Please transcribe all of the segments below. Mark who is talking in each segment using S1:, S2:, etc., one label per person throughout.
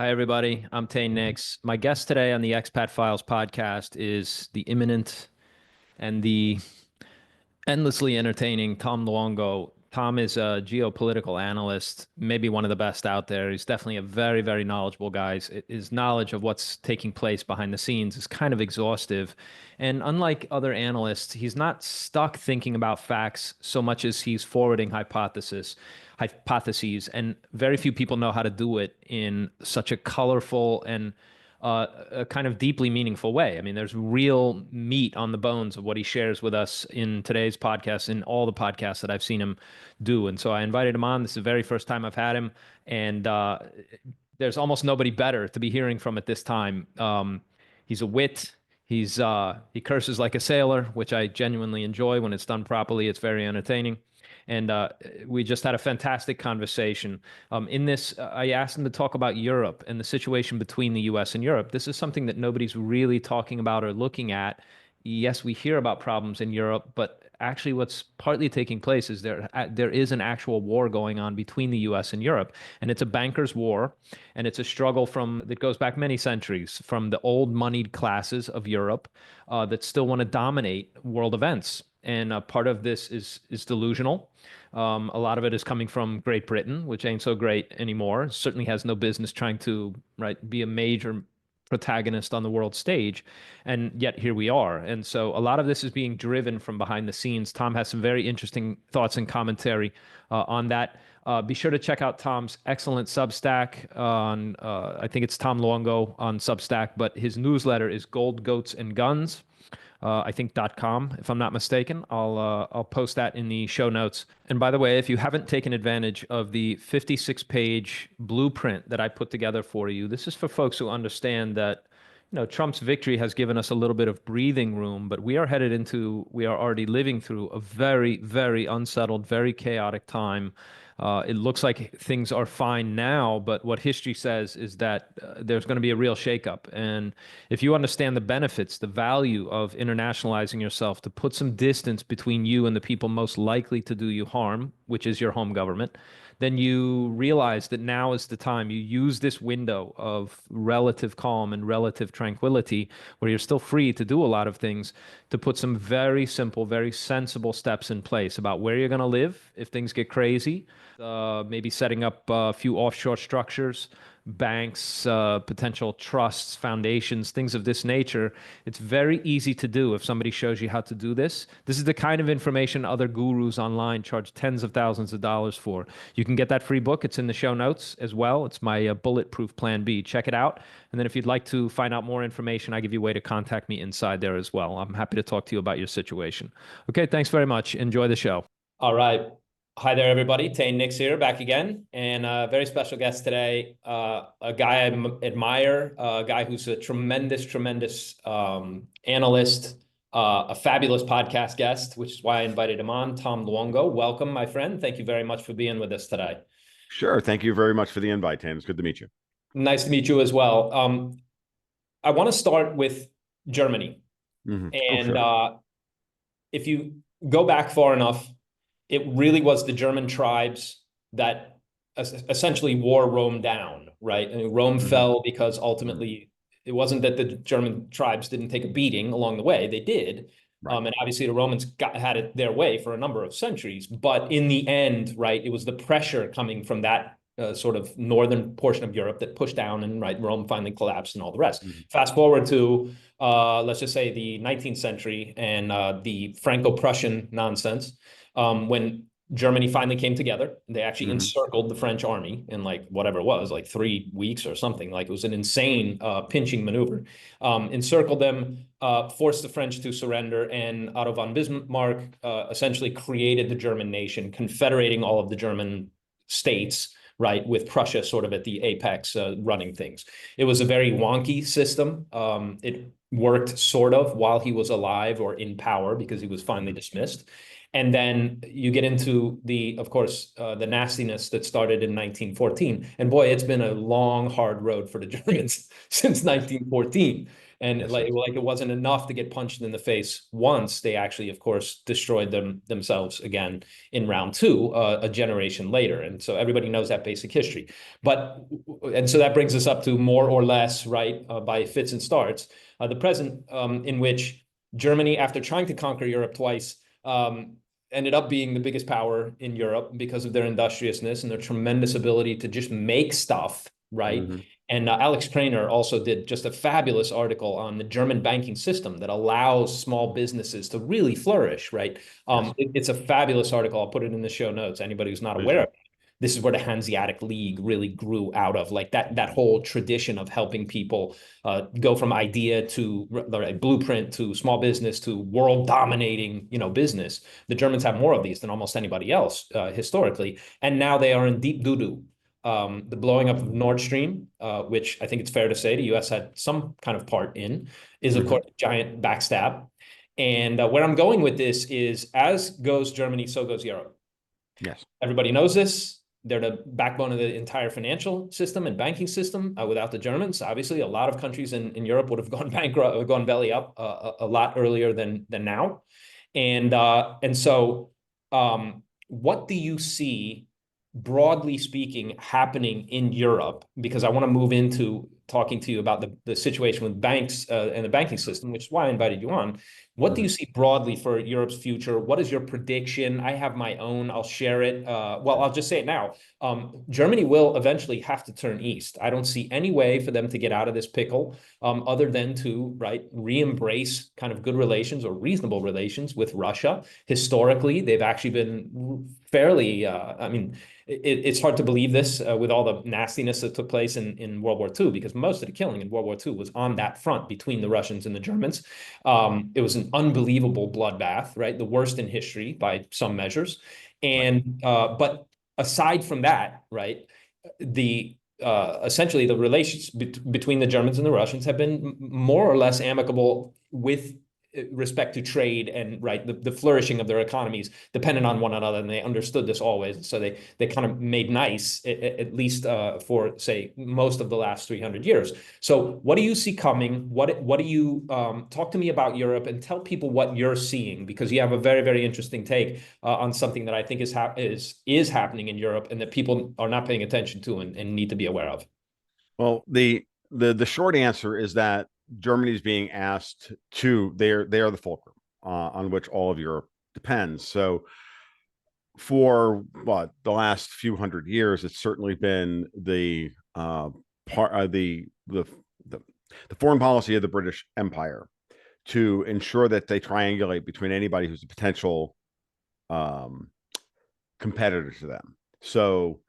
S1: Hi, everybody. I'm Tay Nix. My guest today on the Expat Files podcast is the imminent and the endlessly entertaining Tom Luongo. Tom is a geopolitical analyst, maybe one of the best out there. He's definitely a very, very knowledgeable guy. His knowledge of what's taking place behind the scenes is kind of exhaustive. And unlike other analysts, he's not stuck thinking about facts so much as he's forwarding hypotheses. And very few people know how to do it in such a colorful and a kind of deeply meaningful way. I mean, there's real meat on the bones of what he shares with us in today's podcast and all the podcasts that I've seen him do. And so I invited him on. This is the very first time I've had him, and there's almost nobody better to be hearing from at this time. He's a wit. He curses like a sailor, which I genuinely enjoy when it's done properly. It's very entertaining. And we just had a fantastic conversation. In this, I asked him to talk about Europe and the situation between the US and Europe. This is something that nobody's really talking about or looking at. Yes, we hear about problems in Europe, but actually what's partly taking place is there is an actual war going on between the US and Europe. And it's a bankers' war, and it's a struggle that goes back many centuries, from the old moneyed classes of Europe that still want to dominate world events. And part of this is delusional. A lot of it is coming from Great Britain, which ain't so great anymore. Certainly has no business trying to be a major protagonist on the world stage, and yet here we are. And so a lot of this is being driven from behind the scenes. Tom has some very interesting thoughts and commentary on that. Be sure to check out Tom's excellent Substack on, I think it's Tom Luongo on Substack, but his newsletter is Gold, Goats, and Guns. I think .com, if I'm not mistaken. I'll post that in the show notes. And by the way, if you haven't taken advantage of the 56-page blueprint that I put together for you, this is for folks who understand that Trump's victory has given us a little bit of breathing room, but we are already living through a very, very unsettled, very chaotic time. It looks like things are fine now, but what history says is that there's going to be a real shakeup. And if you understand the benefits, the value of internationalizing yourself to put some distance between you and the people most likely to do you harm, which is your home government, then you realize that now is the time. You use this window of relative calm and relative tranquility, where you're still free to do a lot of things, to put some very simple, very sensible steps in place about where you're going to live if things get crazy. Maybe setting up a few offshore structures, banks, potential trusts, foundations, things of this nature. It's very easy to do if somebody shows you how to do this. This is the kind of information other gurus online charge tens of thousands of dollars for. You can get that free book. It's in the show notes as well. It's my Bulletproof Plan B. Check it out. And then if you'd like to find out more information, I give you a way to contact me inside there as well. I'm happy to talk to you about your situation. Okay, thanks very much. Enjoy the show. All right. Hi there, everybody. Tay Nix here, back again. And a very special guest today, a guy I admire, a guy who's a tremendous, tremendous analyst, a fabulous podcast guest, which is why I invited him on, Tom Luongo. Welcome, my friend. Thank you very much for being with us today.
S2: Sure. Thank you very much for the invite, Tan. It's good to meet you.
S1: Nice to meet you as well. I want to start with Germany.
S2: Mm-hmm.
S1: And sure. If you go back far enough, it really was the German tribes that essentially wore Rome down, right? And Rome fell because ultimately it wasn't that the German tribes didn't take a beating along the way. They did. Right. And obviously the Romans had it their way for a number of centuries. But in the end, right, it was the pressure coming from that sort of northern portion of Europe that pushed down, and Rome finally collapsed and all the rest. Fast forward to, let's just say, the 19th century and the Franco-Prussian nonsense. When Germany finally came together, they actually encircled the French army in whatever it was, 3 weeks or something. It was an insane pinching maneuver. Encircled them, forced the French to surrender, and Otto von Bismarck essentially created the German nation, confederating all of the German states, right, with Prussia sort of at the apex running things. It was a very wonky system. It worked sort of while he was alive or in power, because he was finally dismissed. And then you get into of course, the nastiness that started in 1914. And boy, it's been a long, hard road for the Germans since 1914. And
S2: Yes,
S1: like
S2: yes.
S1: it wasn't enough to get punched in the face once. They actually, of course, destroyed themselves again in round two, a generation later. And so everybody knows that basic history. But and so that brings us up to more or less, right, by fits and starts, the present, in which Germany, after trying to conquer Europe twice, ended up being the biggest power in Europe because of their industriousness and their tremendous ability to just make stuff, right?
S2: Hmm.
S1: And Alex Krainer also did just a fabulous article on the German banking system that allows small businesses to really flourish, right?
S2: Yes,
S1: It's a fabulous article. I'll put it in the show notes. Anybody who's not
S2: please
S1: aware
S2: do.
S1: of it. This is where the Hanseatic League really grew out of, like that whole tradition of helping people go from idea to right, blueprint to small business to world dominating, business. The Germans have more of these than almost anybody else historically, and now they are in deep doo-doo. The blowing up of Nord Stream, which I think it's fair to say the U.S. had some kind of part in, is of
S2: Hmm.
S1: course a giant backstab. And where I'm going with this is, as goes Germany, so goes Europe.
S2: Yes.
S1: Everybody knows this. They're the backbone of the entire financial system and banking system. Without the Germans, obviously, a lot of countries in Europe would have gone bankrupt, gone belly up a lot earlier than now. And so, what do you see, broadly speaking, happening in Europe? Because I want to move into talking to you about the situation with banks and the banking system, which is why I invited you on. What do
S2: Hmm.
S1: you see broadly for Europe's future? What is your prediction? I have my own. I'll share it. Well, I'll just say it now. Germany will eventually have to turn east. I don't see any way for them to get out of this pickle, other than to, right, re-embrace kind of good relations or reasonable relations with Russia. Historically, they've actually been fairly, I mean, it's hard to believe this with all the nastiness that took place in World War II, because most of the killing in World War II was on that front between the Russians and the Germans. It was an unbelievable bloodbath, right? The worst in history by some measures.
S2: Right.
S1: And but aside from that, right, the essentially the relations between the Germans and the Russians have been more or less amicable with respect to trade and, right, the flourishing of their economies dependent on one another, and they understood this always. So they kind of made nice, at least for, say, most of the last 300 years. So what do you see coming? What do you talk to me about Europe and tell people what you're seeing, because you have a very, very interesting take on something that I think is happening in Europe and that people are not paying attention to and need to be aware of.
S2: Well, the short answer is that Germany is being asked to, they are the fulcrum on which all of Europe depends. So for what, the last few hundred years, it's certainly been the part the the foreign policy of the British Empire to ensure that they triangulate between anybody who's a potential um, competitor to them. So,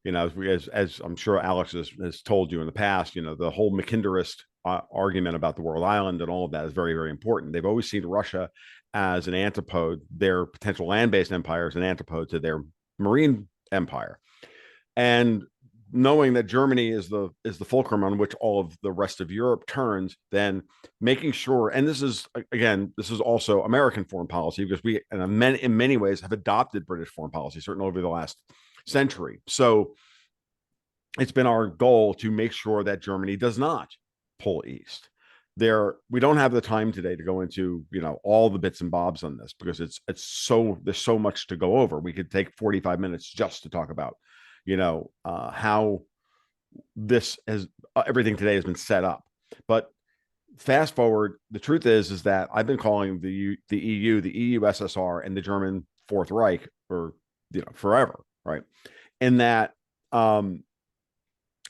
S2: as I'm sure Alex has told you in the past, the whole Mackinderist argument about the world island and all of that is very, very important. They've always seen Russia as an antipode, their potential land-based empire as an antipode to their marine empire. And knowing that Germany is the fulcrum on which all of the rest of Europe turns, then making sure, and this is also American foreign policy, because we in many ways have adopted British foreign policy, certainly over the last century. So it's been our goal to make sure that Germany does not pull east. We don't have the time today to go into all the bits and bobs on this, because there's so much to go over. We could take 45 minutes just to talk about how this has everything today has been set up. But fast forward, the truth is that I've been calling the EU, the EU SSR, and the German Fourth Reich for forever, right? In that,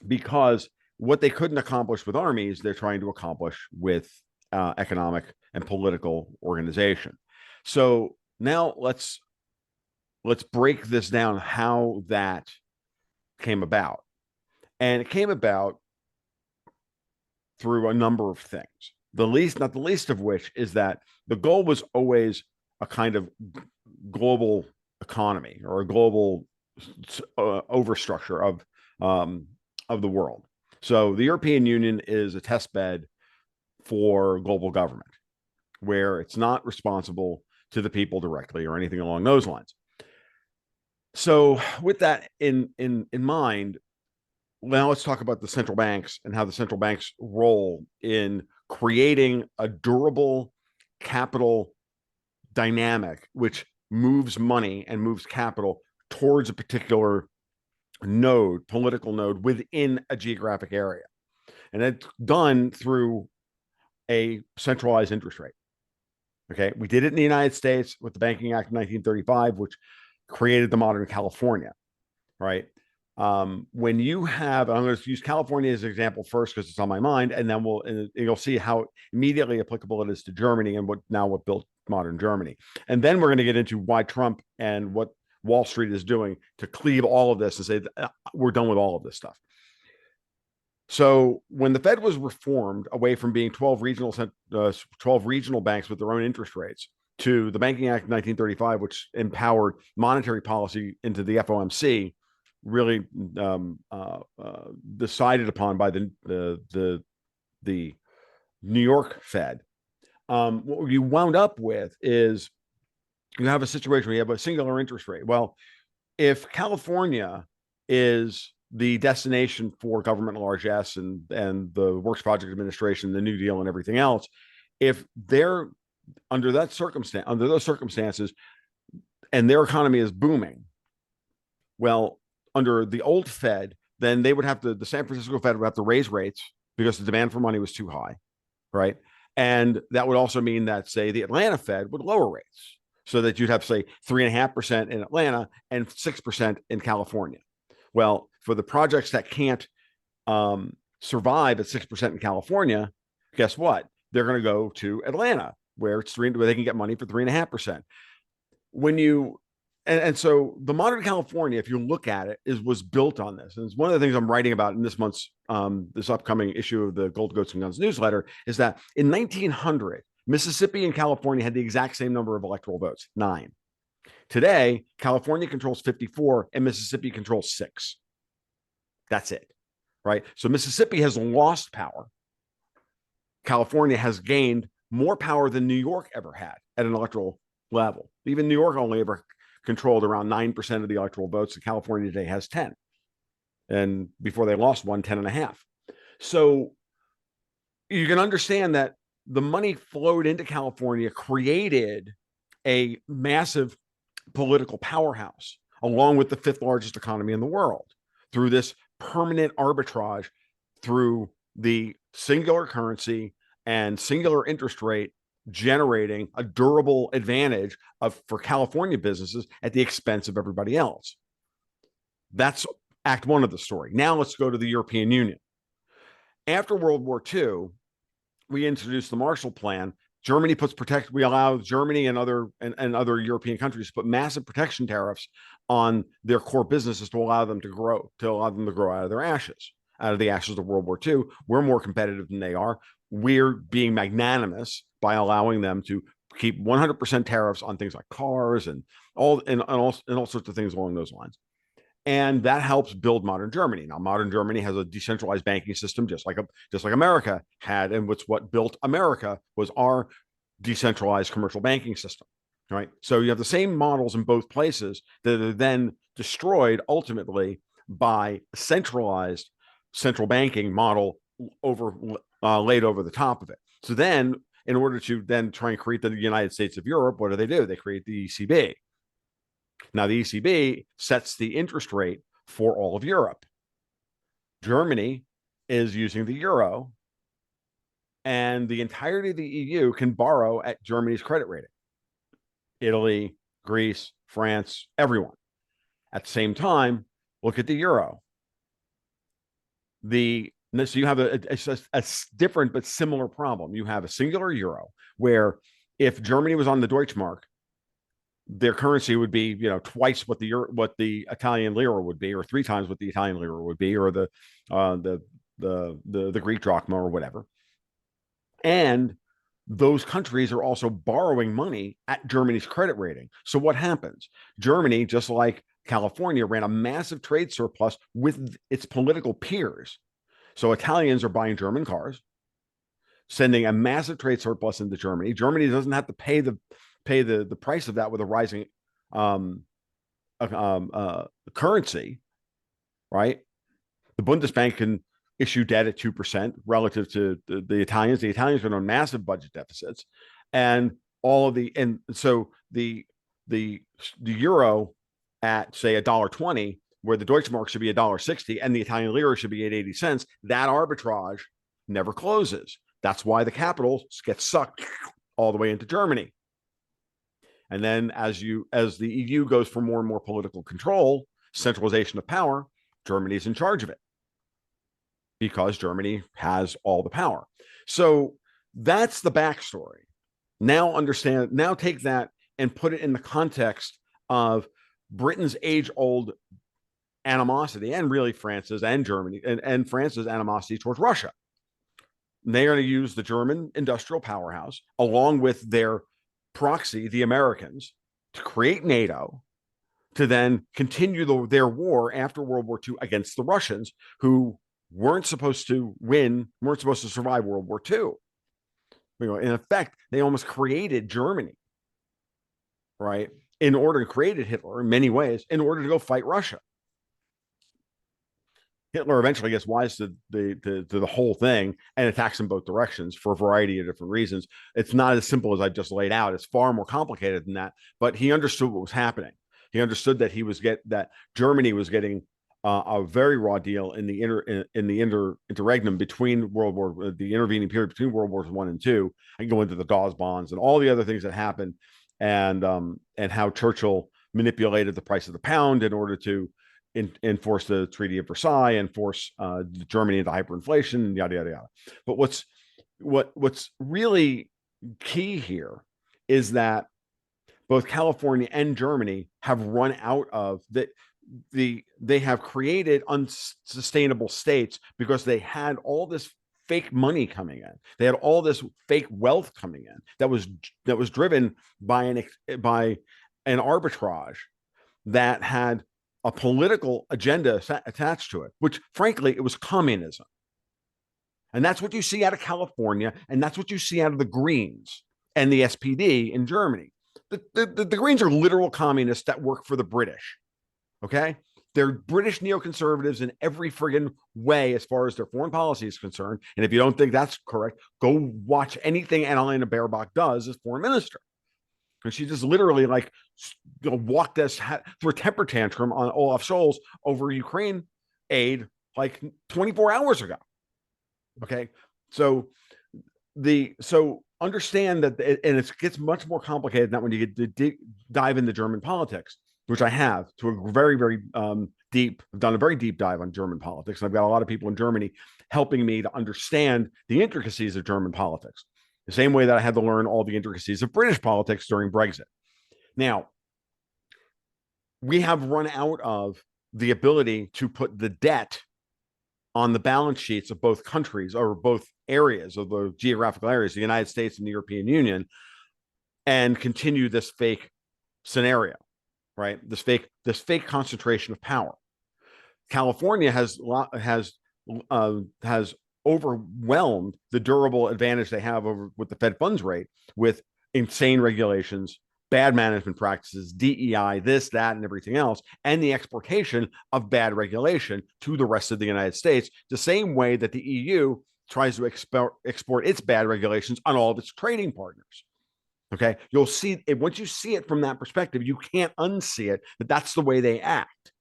S2: because what they couldn't accomplish with armies, they're trying to accomplish with economic and political organization. So now let's break this down, how that came about. And it came about through a number of things. Not the least of which is that the goal was always a kind of global economy, or a global overstructure of the world. So the European Union is a test bed for global government, where it's not responsible to the people directly or anything along those lines. So with that in mind, now let's talk about the central banks and how the central banks' role in creating a durable capital dynamic which moves money and moves capital towards a particular node, political node within a geographic area. And it's done through a centralized interest rate. Okay. We did it in the United States with the Banking Act of 1935, which created the modern California, right? When you have, I'm going to use California as an example first because it's on my mind, and then you'll see how immediately applicable it is to Germany and what built modern Germany. And then we're going to get into why Trump and what Wall Street is doing to cleave all of this and say we're done with all of this stuff. So when the Fed was reformed away from being 12 regional banks with their own interest rates to the Banking Act of 1935, which empowered monetary policy into the FOMC, really decided upon by the New York Fed. What you wound up with is you have a situation where you have a singular interest rate. Well, if California is the destination for government largesse and the Works Project Administration, the New Deal, and everything else, if they're under those circumstances, and their economy is booming, well, under the old Fed, then they would have to, the San Francisco Fed would have to raise rates because the demand for money was too high, right? And that would also mean that, say, the Atlanta Fed would lower rates so that you'd have, say, 3.5% in Atlanta and 6% in California. Well, for the projects that can't survive at 6% in California, guess what? They're going to go to Atlanta, where they can get money for 3.5%. So the modern California, if you look at it, was built on this. And it's one of the things I'm writing about in this month's this upcoming issue of the Gold, Goats, and Guns newsletter, is that in 1900, Mississippi and California had the exact same number of electoral votes, 9. Today, California controls 54 and Mississippi controls 6. That's it, right? So Mississippi has lost power. California has gained more power than New York ever had at an electoral level. Even New York only ever controlled around 9% of the electoral votes, and California today has 10. And before they lost 10.5. So you can understand that the money flowed into California, created a massive political powerhouse, along with the 5th largest economy in the world, through this permanent arbitrage through the singular currency and singular interest rate, generating a durable advantage for California businesses at the expense of everybody else. That's Act 1 of the story. Now let's go to the European Union. After World War II, we introduced the Marshall Plan. We allow Germany and other European countries to put massive protection tariffs on their core businesses to allow them to grow out of their ashes, out of the ashes of World War II. We're more competitive than they are. We're being magnanimous by allowing them to keep 100% tariffs on things like cars and all sorts of things along those lines. And that helps build modern Germany. Now, modern Germany has a decentralized banking system, just like America had, and what built America was our decentralized commercial banking system. Right. So you have the same models in both places that are then destroyed ultimately by a centralized central banking model laid over the top of it. So then, in order to then try and create the United States of Europe, what do? They create the ECB. Now, the ECB sets the interest rate for all of Europe. Germany is using the euro, and the entirety of the EU can borrow at Germany's credit rating. Italy, Greece, France, everyone. At the same time, look at the euro. So you have a different but similar problem. You have a singular euro where if Germany was on the Deutschmark, their currency would be, twice what the Italian lira would be, or 3 times what the Italian lira would be, or the Greek drachma or whatever. And those countries are also borrowing money at Germany's credit rating. So what happens? Germany, just like California, ran a massive trade surplus with its political peers. So Italians are buying German cars, sending a massive trade surplus into Germany. Germany doesn't have to pay the price of that with a rising currency, right? The Bundesbank can issue debt at 2% relative to the Italians. The Italians are on massive budget deficits, and so the euro at say $1.20, where the Deutschmark should be $1.60 and the Italian lira should be at 80 cents. That arbitrage never closes. That's why the capital gets sucked all the way into Germany. And then as the EU goes for more and more political control, centralization of power, Germany's in charge of it because Germany has all the power. So that's the backstory. Now take that and put it in the context of Britain's age-old animosity, and really France's and Germany and France's animosity towards Russia. They are going to use the German industrial powerhouse along with their proxy, the Americans, to create NATO, to then continue their war after World War II against the Russians, who weren't supposed to survive World War II. In effect, they almost created Germany, right? Created Hitler in many ways in order to go fight Russia. Hitler eventually gets wise to the whole thing and attacks in both directions for a variety of different reasons. It's not as simple as I just laid out. It's far more complicated than that. But he understood what was happening. He understood that that Germany was getting a very raw deal in the interregnum between the intervening period between World Wars I and II. I can go into the Dawes bonds and all the other things that happened, and how Churchill manipulated the price of the pound in order to enforce the Treaty of Versailles and force Germany into hyperinflation and yada yada yada. But what's really key here is that both California and Germany have run out of they have created unsustainable states because they had all this fake money coming in. They had all this fake wealth coming in that was driven by an arbitrage that had a political agenda attached to it, which frankly, it was communism. And that's what you see out of California, and that's what you see out of the Greens and the SPD in Germany. The Greens are literal communists that work for the British, okay? They're British neoconservatives in every friggin' way as far as their foreign policy is concerned. And if you don't think that's correct, go watch anything Annalena Baerbock does as foreign minister. And she just literally walked us through a temper tantrum on Olaf Scholz over Ukraine aid 24 hours ago. Okay, so understand that, and it gets much more complicated than that when you get to dive into German politics, which I have to a very, very deep. I've done a very deep dive on German politics, and I've got a lot of people in Germany helping me to understand the intricacies of German politics. The same way that I had to learn all the intricacies of British politics during Brexit. Now, we have run out of the ability to put the debt on the balance sheets of both countries or both areas of the geographical areas, the United States and the European Union, and continue this fake scenario, right? This fake concentration of power. California has overwhelmed the durable advantage they have over with the Fed funds rate with insane regulations, bad management practices, DEI, this, that, and everything else, and the exportation of bad regulation to the rest of the United States, the same way that the EU tries to export its bad regulations on all of its trading partners. Okay, you'll see it once you see it from that perspective, you can't unsee it, but that's the way they act.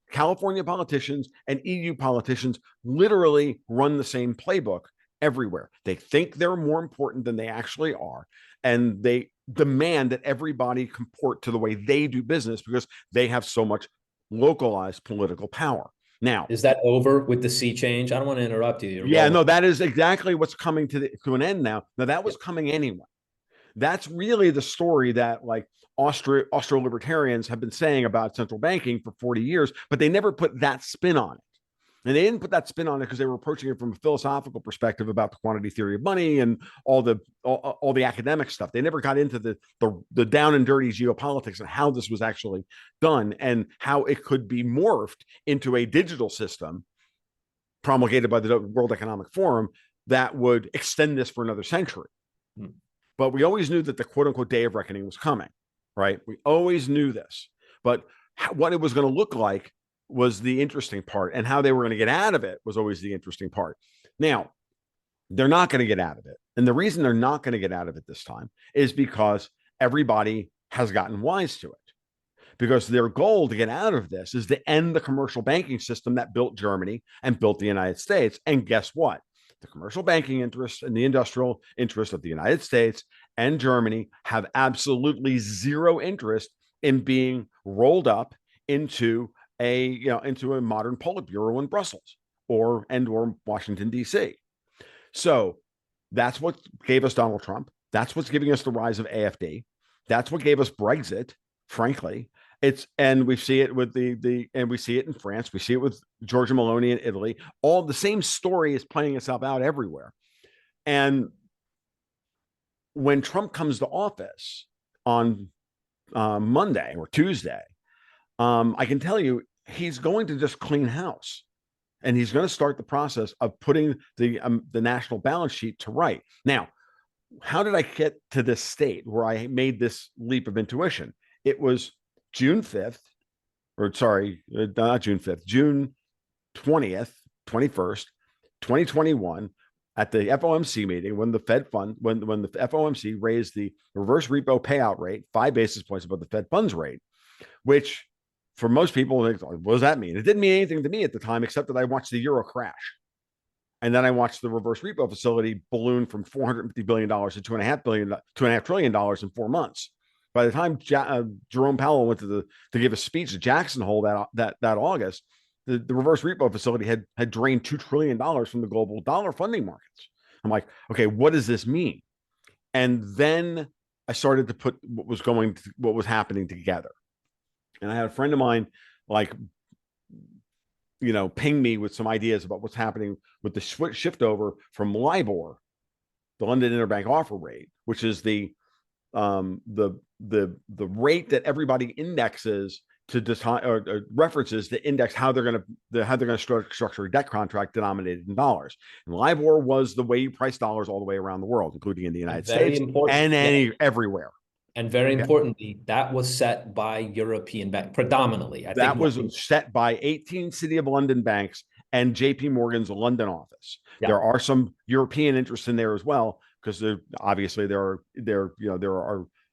S2: California politicians and EU politicians literally run the same playbook everywhere. They think they're more important than they actually are, and they demand that everybody comport to the way they do business because they have so much localized political power. Now,
S3: is that over with the sea change? I don't want to interrupt you.
S2: Yeah, no, that is exactly what's coming to an end now. Now, that was coming anyway. That's really the story that Austro-libertarians have been saying about central banking for 40 years, but they never put that spin on it. And they didn't put that spin on it because they were approaching it from a philosophical perspective about the quantity theory of money and all the academic stuff. They never got into the down and dirty geopolitics and how this was actually done and how it could be morphed into a digital system promulgated by the World Economic Forum that would extend this for another century. But we always knew that the quote unquote day of reckoning was coming, right? We always knew this, but what it was going to look like was the interesting part, and how they were going to get out of it was always the interesting part. Now, they're not going to get out of it. And the reason they're not going to get out of it this time is because everybody has gotten wise to it. Because their goal to get out of this is to end the commercial banking system that built Germany and built the United States. And guess what? The commercial banking interest and the industrial interest of the United States and Germany have absolutely zero interest in being rolled up into into a modern Politburo in Brussels or Washington, D.C. So that's what gave us Donald Trump. That's what's giving us the rise of AfD. That's what gave us Brexit, frankly. And we see it with and we see it in France. We see it with Giorgia Meloni in Italy. All the same story is playing itself out everywhere. And when Trump comes to office on Monday or Tuesday, I can tell you he's going to just clean house. And he's going to start the process of putting the national balance sheet to right. Now, how did I get to this state where I made this leap of intuition? It was June 5th, or sorry, not June 5th, June 20th, 21st, 2021, at the FOMC meeting when the when the FOMC raised the reverse repo payout rate 5 basis points above the Fed funds rate, which for most people, what does that mean? It didn't mean anything to me at the time, except that I watched the euro crash. And then I watched the reverse repo facility balloon from $450 billion to $2.5 trillion in 4 months. By the time Jerome Powell went to give a speech at Jackson Hole that August, the reverse repo facility had drained $2 trillion from the global dollar funding markets. I'm like, okay, what does this mean? And then I started to put what was happening together. And I had a friend of mine, ping me with some ideas about what's happening with the shift over from LIBOR, the London Interbank Offer Rate, which is the rate that everybody indexes to decide or references to index how they're going to structure a debt contract denominated in dollars. And LIBOR was the way you price dollars all the way around the world, including in the United States and everywhere.
S3: And very importantly, that was set by European banks predominantly.
S2: That was set by 18 City of London banks and JP Morgan's London office. Yeah. There are some European interests in there as well, because there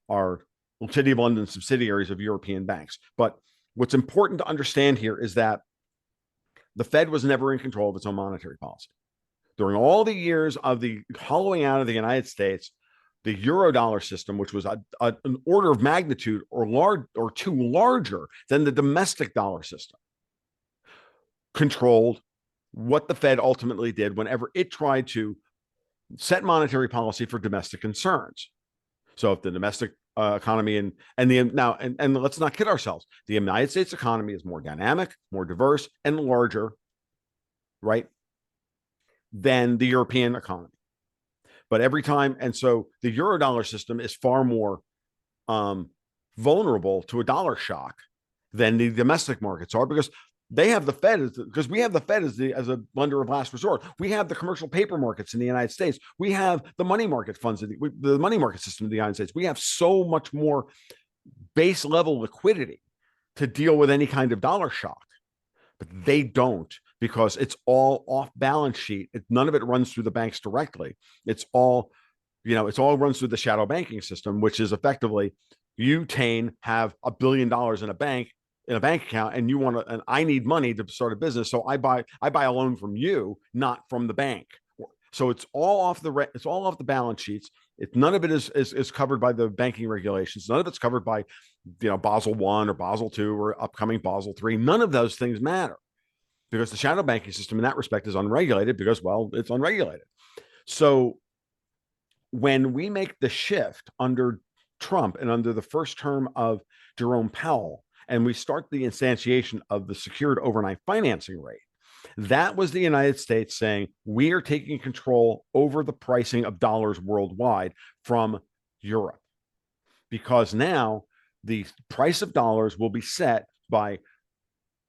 S2: are City of London subsidiaries of European banks. But what's important to understand here is that the Fed was never in control of its own monetary policy. During all the years of the hollowing out of the United States, the Eurodollar system, which was an order of magnitude or two larger than the domestic dollar system, controlled what the Fed ultimately did whenever it tried to set monetary policy for domestic concerns. So if the domestic economy and let's not kid ourselves, the United States economy is more dynamic, more diverse, and larger, right, than the European economy. But every time, and so the Eurodollar system is far more vulnerable to a dollar shock than the domestic markets are, because they have the Fed, because we have the Fed as a lender of last resort. We have the commercial paper markets in the United States. We have the money market funds, the money market system in the United States. We have so much more base level liquidity to deal with any kind of dollar shock, but they don't, because it's all off balance sheet. None of it runs through the banks directly. It's all runs through the shadow banking system, which is effectively you, Tane, have $1 billion in a bank account, and and I need money to start a business. So I buy a loan from you, not from the bank. So it's all off the balance sheets. None of it is covered by the banking regulations. None of it's covered by, Basel I or Basel II or upcoming Basel III. None of those things matter, because the shadow banking system in that respect is unregulated because, well, it's unregulated. So when we make the shift under Trump and under the first term of Jerome Powell, and we start the instantiation of the secured overnight financing rate, that was the United States saying, we are taking control over the pricing of dollars worldwide from Europe, because now the price of dollars will be set by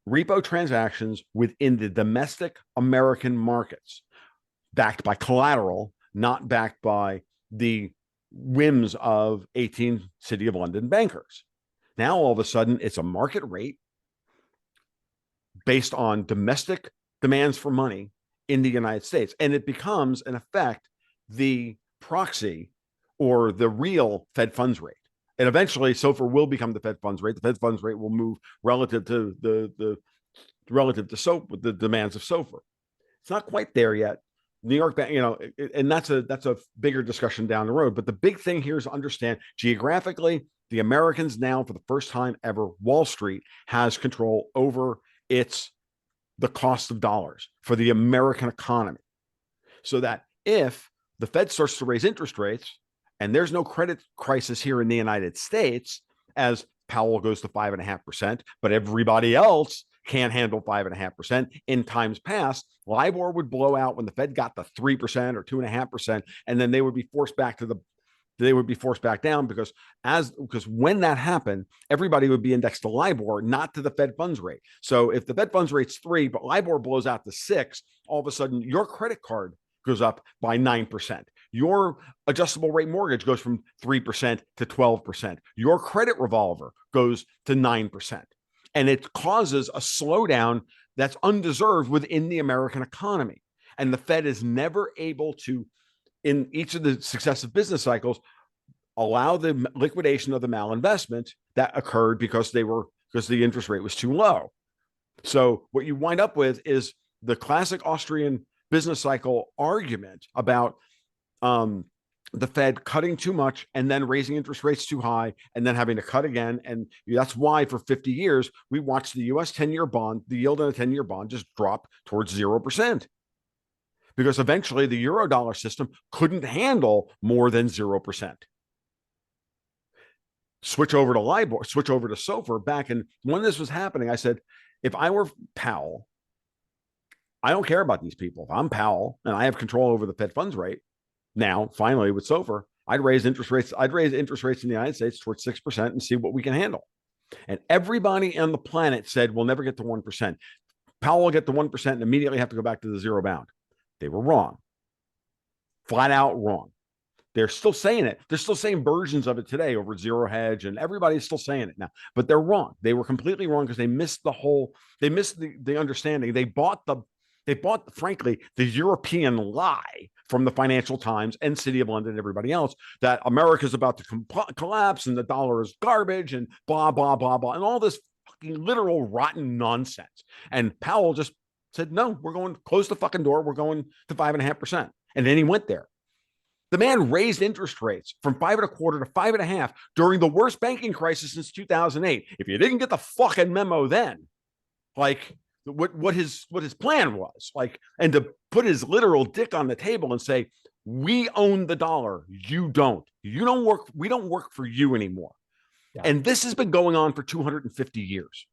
S2: repo transactions within the domestic American markets, backed by collateral, not backed by the whims of 18 City of London bankers. Now, all of a sudden, it's a market rate based on domestic demands for money in the United States. And it becomes, in effect, the proxy or the real Fed funds rate. And eventually SOFR will become the Fed funds rate. The Fed funds rate will move relative to the demands of SOFR. It's not quite there yet. New York Bank, and that's a bigger discussion down the road. But the big thing here is to understand geographically, the Americans now, for the first time ever, Wall Street has control over the cost of dollars for the American economy. So that if the Fed starts to raise interest rates, and there's no credit crisis here in the United States, as Powell goes to 5.5%, but everybody else can't handle 5.5%. In times past, LIBOR would blow out when the Fed got to 3% or 2.5%, and then they would be forced back down because when that happened, everybody would be indexed to LIBOR, not to the Fed funds rate. So if the Fed funds rate's 3, but LIBOR blows out to 6, all of a sudden your credit card goes up by 9%. Your adjustable rate mortgage goes from 3% to 12%. Your credit revolver goes to 9%. And it causes a slowdown that's undeserved within the American economy. And the Fed is never able to, in each of the successive business cycles, allow the liquidation of the malinvestment that occurred because the interest rate was too low. So what you wind up with is the classic Austrian business cycle argument about the Fed cutting too much and then raising interest rates too high and then having to cut again. And that's why for 50 years, we watched the US 10-year bond, the yield on a 10-year bond just drop towards 0%. Because eventually the Eurodollar system couldn't handle more than 0%. Switch over to LIBOR, switch over to SOFR. Back in when this was happening, I said, if I were Powell, I don't care about these people. If I'm Powell and I have control over the Fed funds rate, now finally with SOFR, I'd raise interest rates in the United States towards 6% and see what we can handle. And everybody on the planet said we'll never get to 1%. Powell will get to 1% and immediately have to go back to the zero bound. They were wrong. Flat out wrong. They're still saying it. They're still saying versions of it today over zero hedge, and everybody's still saying it now. But they're wrong. They were completely wrong because they missed the understanding. They bought, frankly, the European lie from the Financial Times and City of London and everybody else that America's about to collapse and the dollar is garbage and blah, blah, blah, blah, and all this fucking literal rotten nonsense. And Powell just said, no, we're going to close the fucking door. We're going to 5.5%. And then he went there. The man raised interest rates from 5.25% to 5.5% during the worst banking crisis since 2008. If you didn't get the fucking memo then, like what his plan was, like, and to put his literal dick on the table and say, we own the dollar, you don't. You don't work. We don't work for you anymore. Yeah. And this has been going on for 250 years.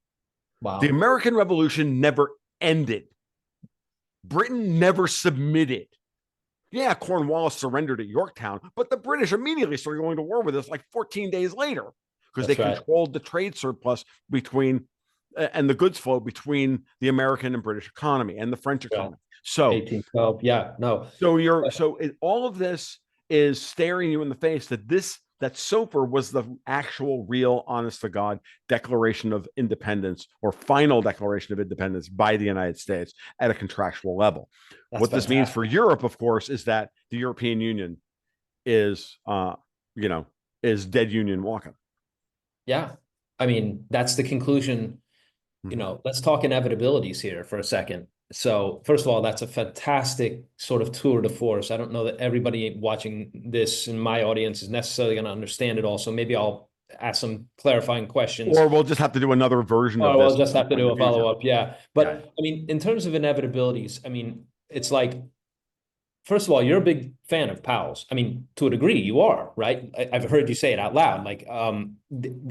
S3: Wow.
S2: The American Revolution never ended. Britain never submitted. Yeah, Cornwallis surrendered at Yorktown, but the British immediately started going to war with us like 14 days later because they controlled the trade surplus between and the goods flow between the American and British economy and the French economy. So
S3: 1812, yeah, no.
S2: So all of this is staring you in the face that SOFR was the actual, real, honest to God declaration of independence or final declaration of independence by the United States at a contractual level. That's what fantastic. This means for Europe, of course, is that the European Union is dead union walking.
S3: Yeah. I mean, that's the conclusion. Let's talk inevitabilities here for a second. So first of all, that's a fantastic sort of tour de force. I don't know that everybody watching this in my audience is necessarily going to understand it all. So maybe I'll ask some clarifying questions.
S2: Or we'll just have to do another version of this.
S3: Or we'll just have to do a follow-up. Yeah. But yeah. I mean, in terms of inevitabilities, I mean, it's like, first of all, you're a big fan of Powell's. I mean, to a degree, you are, right? I've heard you say it out loud. Like,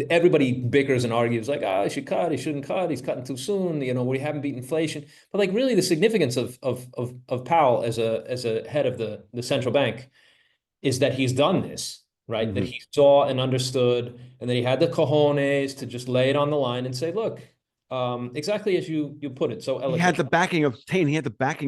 S3: everybody bickers and argues, like, he should cut, he shouldn't cut, he's cutting too soon. We haven't beat inflation. But like, really, the significance of Powell as a head of the central bank is that he's done this, right? Mm-hmm. That he saw and understood, and that he had the cojones to just lay it on the line and say, look. Exactly as you put it. So
S2: he had the backing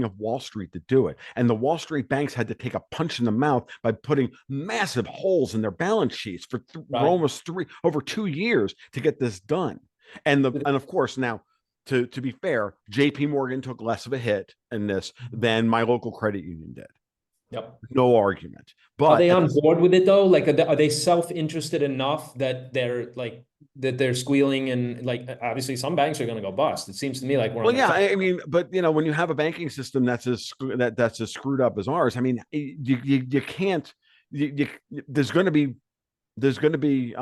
S2: of Wall Street to do it. And the Wall Street banks had to take a punch in the mouth by putting massive holes in their balance sheets for almost over 2 years to get this done. And of course, now to be fair, JP Morgan took less of a hit in this than my local credit union did.
S3: Yep.
S2: No argument. But
S3: are they on board with it though? Like, are they self-interested enough that they're squealing, and like, obviously some banks are going to go bust. It seems to me like we're
S2: well,
S3: on the
S2: yeah,
S3: cusp.
S2: I mean, but when you have a banking system that's as screwed up as ours, I mean, you can't. There's going to be there's going to be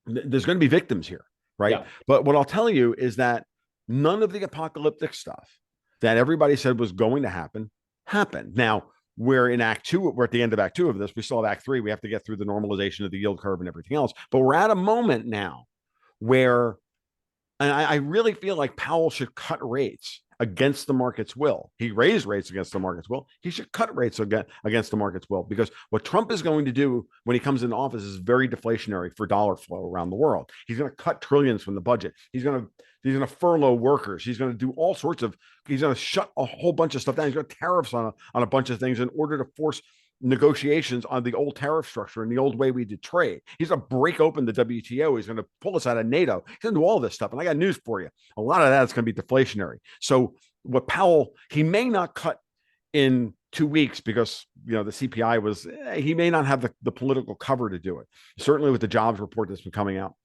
S2: there's going to be victims here, right?
S3: Yeah.
S2: But what I'll tell you is that none of the apocalyptic stuff that everybody said was going to happen happened. Now, we're in Act 2. We're at the end of Act 2 of this. We still have Act 3. We have to get through the normalization of the yield curve and everything else. But we're at a moment now where, and I really feel like Powell should cut rates against the market's will. He raised rates against the market's will. He should cut rates against the market's will, because what Trump is going to do when he comes into office is very deflationary for dollar flow around the world. He's going to cut trillions from the budget. He's going to furlough workers. He's going to do all sorts of. He's going to shut a whole bunch of stuff down. He's going to tariffs on a bunch of things in order to force negotiations on the old tariff structure and the old way we did trade. He's going to break open the WTO. He's going to pull us out of NATO. He's going to do all this stuff. And I got news for you. A lot of that is going to be deflationary. So what Powell, he may not cut in 2 weeks because, the CPI was, he may not have the political cover to do it. Certainly with the jobs report that's been coming out,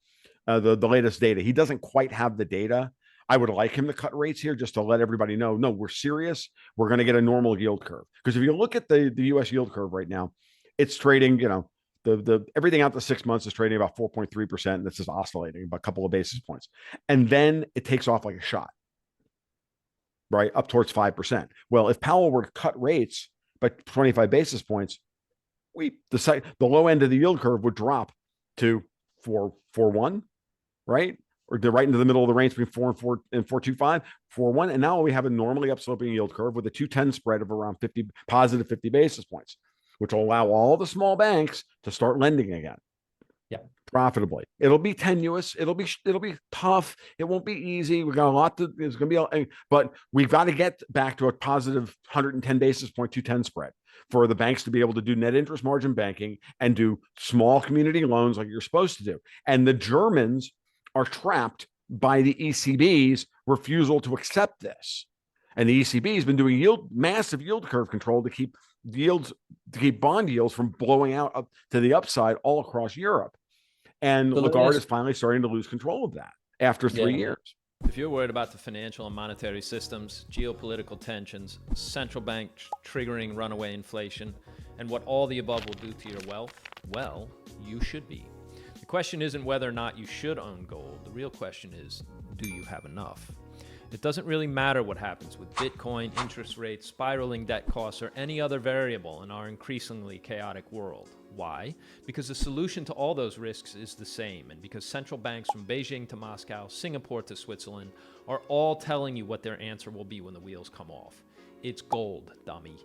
S2: the latest data, he doesn't quite have the data. I would like him to cut rates here just to let everybody know, no, we're serious. We're going to get a normal yield curve. Because if you look at the US yield curve right now, it's trading, the everything out to 6 months is trading about 4.3%. This is oscillating by a couple of basis points. And then it takes off like a shot, right? Up towards 5%. Well, if Powell were to cut rates by 25 basis points, the low end of the yield curve would drop to 4.41, right? Or they're right into the middle of the range between 4 and 4.25, 4.1. And now we have a normally upsloping yield curve with a 210 spread of around positive 50 basis points, which will allow all the small banks to start lending again.
S3: Yeah.
S2: Profitably. It'll be tenuous. It'll be tough. It won't be easy. We got a lot to, it's going to be, but we've got to get back to a positive 110 basis point, 210 spread for the banks to be able to do net interest margin banking and do small community loans like you're supposed to do. And the Germans are trapped by the ECB's refusal to accept this. And the ECB has been doing massive yield curve control to keep bond yields from blowing out up to the upside all across Europe. And Lagarde is finally starting to lose control of that after 3 years.
S1: If you're worried about the financial and monetary systems, geopolitical tensions, central banks triggering runaway inflation, and what all the above will do to your wealth, well, you should be. The question isn't whether or not you should own gold. The real question is, do you have enough? It doesn't really matter what happens with Bitcoin, interest rates, spiraling debt costs, or any other variable in our increasingly chaotic world. Why? Because the solution to all those risks is the same, and because central banks from Beijing to Moscow, Singapore to Switzerland, are all telling you what their answer will be when the wheels come off. It's gold, dummy.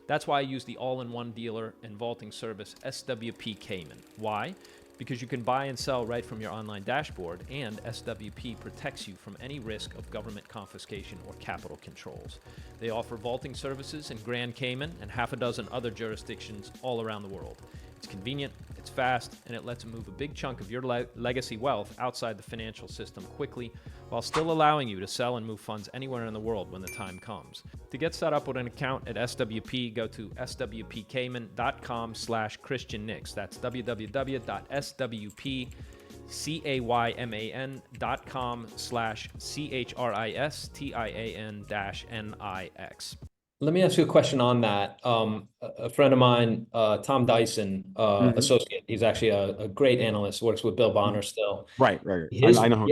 S1: That's why I use the all-in-one dealer and vaulting service SWP Cayman. Why? Because you can buy and sell right from your online dashboard, and SWP protects you from any risk of government confiscation or capital controls. They offer vaulting services in Grand Cayman and half a dozen other jurisdictions all around the world. It's convenient, it's fast, and it lets you move a big chunk of your legacy wealth outside the financial system quickly, while still allowing you to sell and move funds anywhere in the world when the time comes. To get set up with an account at SWP, go to swpcayman.com/ChristianNix. That's www.swpcayman.com/Christian-NIX.
S3: Let me ask you a question on that. A friend of mine, Tom Dyson, associate, he's actually a great analyst, works with Bill Bonner still.
S2: Right. I know.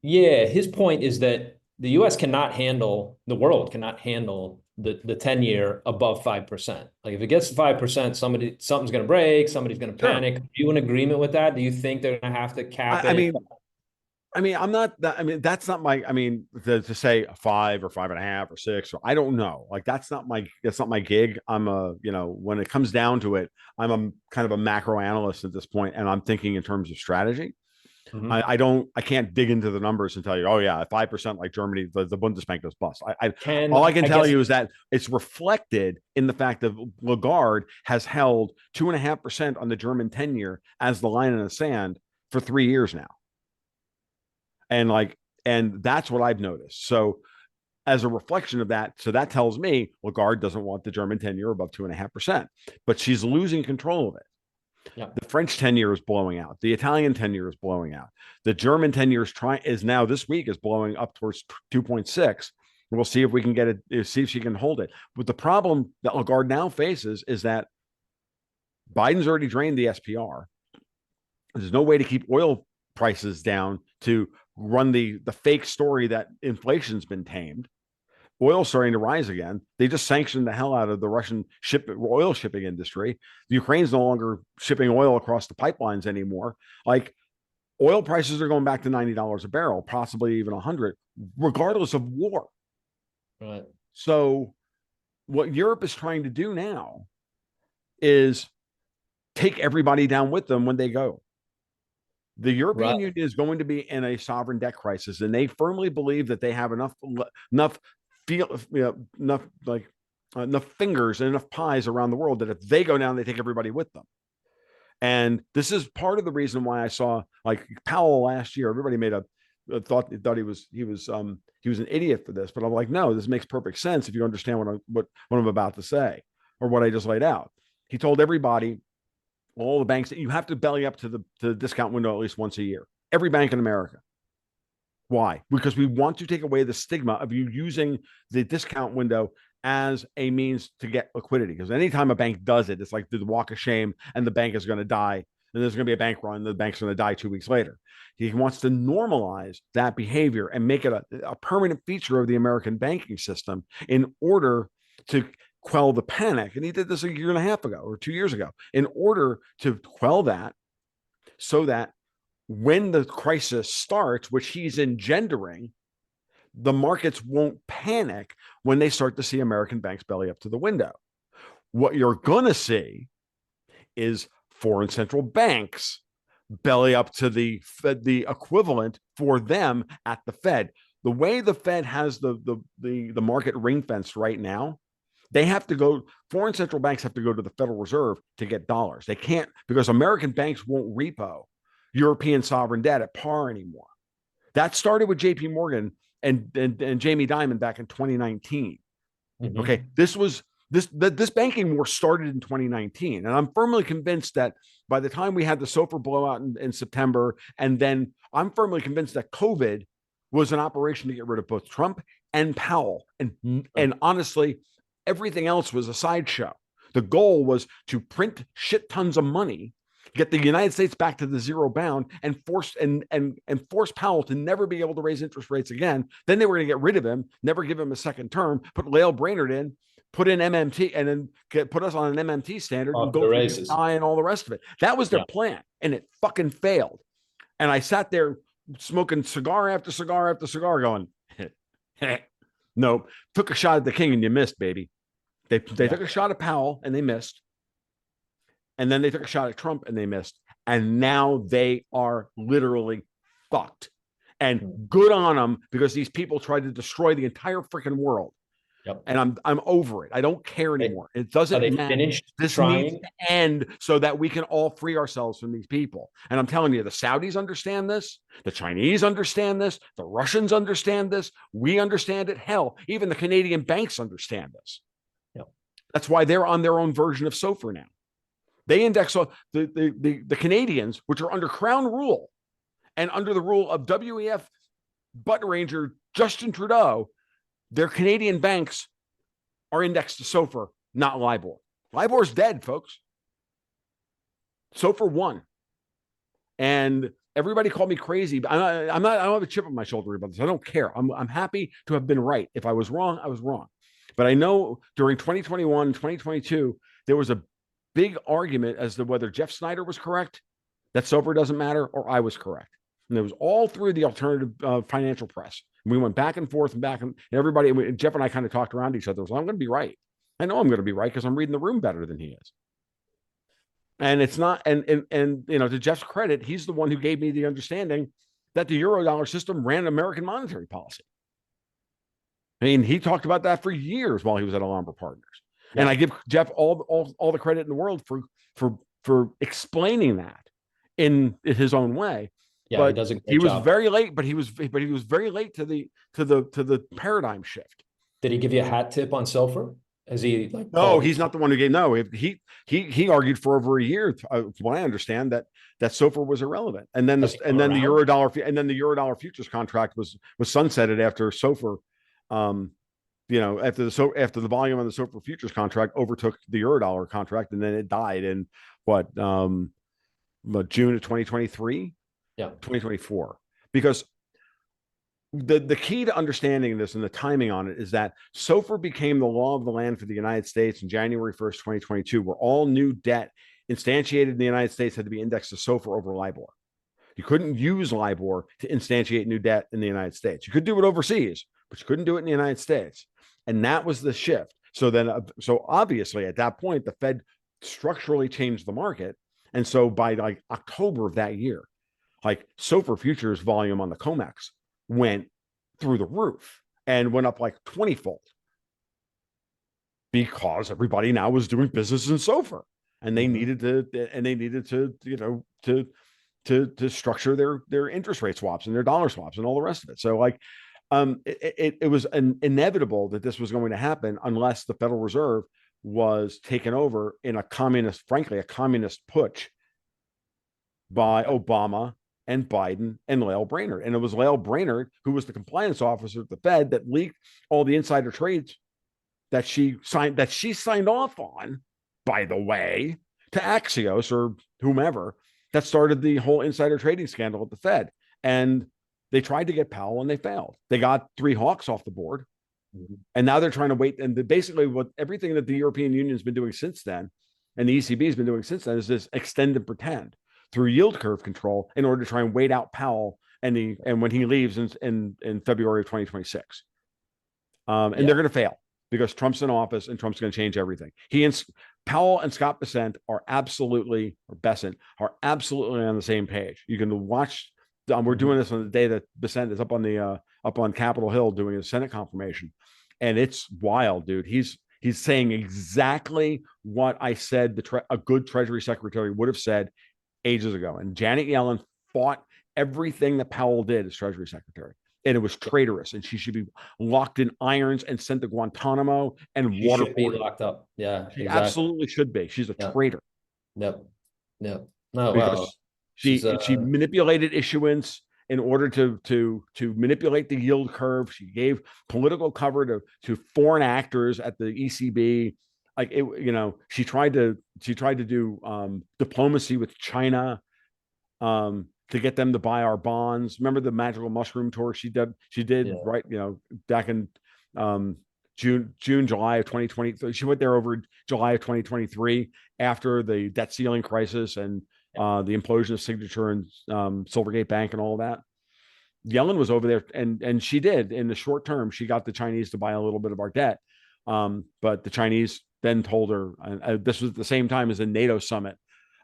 S3: Yeah, his point is that the US cannot handle, the world cannot handle the 10-year above 5%. Like if it gets to 5%, something's going to break, somebody's going to panic. Are you in agreement with that? Do you think they're going to have to cap it?
S2: I'm not that. I mean, that's not my. To say a 5 or 5.5 or 6, or I don't know. Like that's not my gig. I'm when it comes down to it, I'm a kind of a macro analyst at this point, and I'm thinking in terms of strategy. I can't dig into the numbers and tell you, oh yeah, at 5% like Germany, the Bundesbank goes bust. All I can tell you is that it's reflected in the fact that Lagarde has held 2.5% on the German 10-year as the line in the sand for 3 years now. And like And that's what I've noticed. So as a reflection of that, so that tells me Lagarde doesn't want the German 10-year above 2.5%, but she's losing control of it.
S3: Yeah.
S2: The French 10-year is blowing out. The Italian 10-year is blowing out. The German 10-year is now this week is blowing up towards 2.6. We'll see if we can get it, see if she can hold it. But the problem that Lagarde now faces is that Biden's already drained the SPR. There's no way to keep oil prices down to run the fake story that inflation's been tamed. Oil's starting to rise again. They just sanctioned the hell out of the Russian oil shipping industry. The Ukraine's no longer shipping oil across the pipelines anymore. Like, oil prices are going back to $90 a barrel, possibly even 100, regardless of war.
S3: Right.
S2: So what Europe is trying to do now is take everybody down with them when they go. The European Union is going to be in a sovereign debt crisis, and they firmly believe that they have enough fingers and enough pies around the world that if they go down, they take everybody with them. And this is part of the reason why I saw, like, Powell last year. Everybody made a thought he was an idiot for this, but I'm like, no, this makes perfect sense if you understand what I'm about to say, or what I just laid out. He told everybody, all the banks, that you have to belly up to the discount window at least once a year. Every bank in America. Why? Because we want to take away the stigma of you using the discount window as a means to get liquidity. Because anytime a bank does it, it's like the walk of shame, and the bank is going to die. And there's going to be a bank run, and the bank's going to die 2 weeks later. He wants to normalize that behavior and make it a permanent feature of the American banking system in order to quell the panic. And he did this a year and a half ago or 2 years ago in order to quell that, so that when the crisis starts, which he's engendering, the markets won't panic when they start to see American banks belly up to the window. What you're going to see is foreign central banks belly up to the equivalent for them at the Fed. The way the Fed has the market ring fenced right now, they have to go, foreign central banks have to go to the Federal Reserve to get dollars. They can't, because American banks won't repo European sovereign debt at par anymore. That started with JP Morgan and Jamie Dimon back in 2019. Mm-hmm. Okay, this banking war started in 2019, and I'm firmly convinced that by the time we had the SOFR blowout in September, and then I'm firmly convinced that COVID was an operation to get rid of both Trump and Powell, and honestly, everything else was a sideshow. The goal was to print shit tons of money, get the United States back to the zero bound, and force Powell to never be able to raise interest rates again. Then they were going to get rid of him, never give him a second term, put Lael Brainerd in, put in MMT, and then put us on an MMT standard and go through the eye and all the rest of it. That was their plan, and it fucking failed. And I sat there smoking cigar after cigar after cigar, going, "No, took a shot at the king and you missed, baby." They took a shot at Powell and they missed. And then they took a shot at Trump and they missed. And now they are literally fucked. And good on them, because these people tried to destroy the entire freaking world. Yep. And I'm over it. I don't care anymore. It doesn't matter. This needs to end so that we can all free ourselves from these people. And I'm telling you, the Saudis understand this. The Chinese understand this. The Russians understand this. We understand it. Hell, even the Canadian banks understand this. Yep. That's why they're on their own version of SOFR now. They index the Canadians, which are under Crown rule and under the rule of WEF butt ranger Justin Trudeau. Their Canadian banks are indexed to SOFR, not LIBOR. LIBOR's dead, folks. SOFR won. And everybody called me crazy. But I don't have a chip on my shoulder about this. I don't care. I'm happy to have been right. If I was wrong, I was wrong. But I know during 2021 and 2022, there was a big argument as to whether Jeff Snyder was correct, that SOFR doesn't matter, or I was correct. And it was all through the alternative financial press. And we went back and forth and back, and everybody, Jeff and I kind of talked around each other. So I'm going to be right. I know I'm going to be right because I'm reading the room better than he is. And it's not, and you know, to Jeff's credit, he's the one who gave me the understanding that the Eurodollar system ran American monetary policy. I mean, he talked about that for years while he was at Alhambra Partners. Yeah. And I give Jeff all the credit in the world for explaining that in his own way.
S3: Yeah, he
S2: but
S3: does a
S2: he
S3: great
S2: was
S3: job.
S2: very late. But he was very late to the paradigm shift.
S3: Did he give you a hat tip on SOFR? Has he like
S2: No,
S3: called?
S2: he's not the one who gave. No, he argued for over a year, from what I understand, that SOFR was irrelevant, and then
S3: Has he come
S2: the
S3: around?
S2: Eurodollar futures contract was sunsetted after SOFR. After the volume on the SOFR futures contract overtook the Eurodollar contract, and then it died in June of 2023,
S3: Yeah.
S2: 2024, because the key to understanding this and the timing on it is that SOFR became the law of the land for the United States on January 1st, 2022, where all new debt instantiated in the United States had to be indexed to SOFR over LIBOR. You couldn't use LIBOR to instantiate new debt in the United States. You could do it overseas, but you couldn't do it in the United States. And that was the shift. So obviously at that point, the Fed structurally changed the market. And so by like October of that year, like SOFR futures volume on the COMEX went through the roof and went up like 20-fold because everybody now was doing business in SOFR, and they needed to structure their interest rate swaps and their dollar swaps and all the rest of it. So like it was inevitable that this was going to happen unless the Federal Reserve was taken over in a communist putsch by Obama and Biden and Lael Brainerd. And it was Lael Brainerd, who was the compliance officer at the Fed, that leaked all the insider trades that she signed off on, by the way, to Axios or whomever, that started the whole insider trading scandal at the Fed. And they tried to get Powell and they failed. They got 3 hawks off the board. And now they're trying to wait. And basically everything that the European Union has been doing since then, and the ECB has been doing since then, is this extend and pretend through yield curve control in order to try and wait out Powell and when he leaves in February of 2026. And they're going to fail because Trump's in office and Trump's going to change everything. Powell and Scott Bessent are absolutely on the same page. You can watch. We're doing this on the day that Bessent is up on Capitol Hill doing a Senate confirmation, and it's wild, dude. He's saying exactly what I said a good Treasury Secretary would have said ages ago. And Janet Yellen fought everything that Powell did as Treasury Secretary, and it was traitorous, and she should be locked in irons and sent to Guantanamo and waterboarded.
S3: Should be locked up. Yeah,
S2: she absolutely should be. She's a traitor.
S3: Yep. No,
S2: because
S3: wow.
S2: she manipulated issuance in order to manipulate the yield curve. She gave political cover to foreign actors at the ECB. Like she tried to do diplomacy with China to get them to buy our bonds. Remember the magical mushroom tour she did? Right, back in June, July of 2020. She went there over July of 2023 after the debt ceiling crisis and the implosion of Signature and Silvergate Bank and all of that. Yellen was over there, and she did, in the short term, she got the Chinese to buy a little bit of our debt. But the Chinese then told her, this was at the same time as the NATO summit.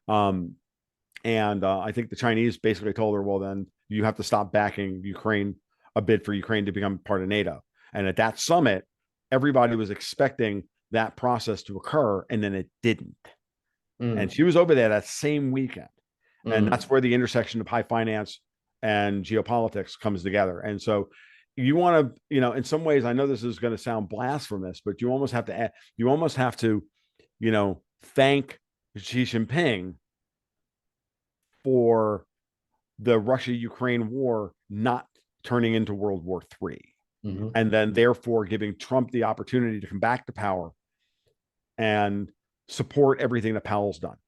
S2: And I think the Chinese basically told her, well, then you have to stop backing Ukraine, a bid for Ukraine to become part of NATO. And at that summit, everybody was expecting that process to occur, and then it didn't. And she was over there that same weekend. And that's where the intersection of high finance and geopolitics comes together. And so you want to, in some ways, I know this is going to sound blasphemous, but you almost have to, thank Xi Jinping for the Russia-Ukraine war not turning into World War III. And then therefore giving Trump the opportunity to come back to power and support everything that Powell's done.